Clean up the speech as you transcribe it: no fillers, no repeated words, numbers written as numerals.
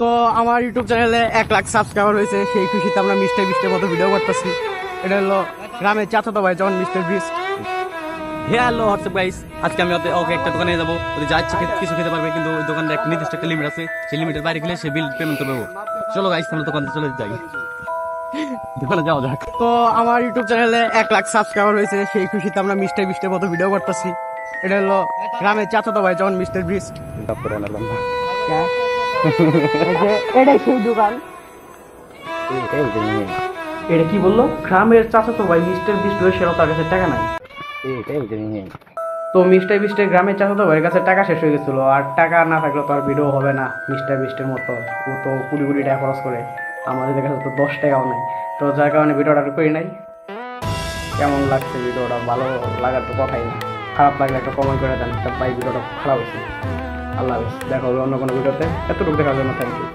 তো আমার ইউটিউব চ্যানেলে 1 লাখ সাবস্ক্রাইবার হয়েছে, সেই খুশিতে আমরা মিস্টার বিস্টের মতো ভিডিও করতেছি। এটা হলো গ্রামের চাচাতো ভাই যেমন mister beast. Hello WhatsApp guys, আজকে আমি ওকে একটা দোকানে যাবো, ওদের যা ইচ্ছে কিছু খেতে পারবে, কিন্তু ওই দোকানের একটা নির্দিষ্ট একটা লিমিট আছে, সেই লিমিটের বাইরে গেলে সে বিল পেমেন্ট করবে। চলো গাইস আমরা দোকানে চলে যাই, দোকানে যাওয়া যাক। তো আমার ইউটিউব চ্যানেলে 1 লাখ সাবস্ক্রাইবার হয়েছে, সেই খুশিতে আমরা মিস্টার বিস্টের মতো ভিডিও করতেছি। এটা হলো গ্রামের চাচাতো ভাই যেমন মিস্টার বিস্ট। এটাই সেই দোকান। এটা কি বললো? গ্রামের চাচাতো ভাই মিস্টার বিস্ট হয়েছিল, তার কাছে টাকা নাই। তো মিস্টার বিস্টের গ্রামের চাচাতো ভাইয়ের কাছে টাকা শেষ হয়ে গেছিল, আর টাকা না থাকলে তো আর ভিডিও হবে না মিস্টার বিস্টের মতো। ও তো কোটি কোটি টাকা খরচ করে, আমাদের কাছে তো 10 টাকাও নাই। তো যার কারণে ভিডিওটা আর করি নাই। কেমন লাগছে ভিডিওটা? ভালো লাগার তো কথাই না, খারাপ লাগলে একটা কমেন্ট করে দেন। ভাই ভিডিওটা খারাপ হয়েছে। আল্লাহ হাফেজ, দেখা হবে অন্য কোনো ভিডিওতে। এতটুকু দেখার জন্য থ্যাংক ইউ।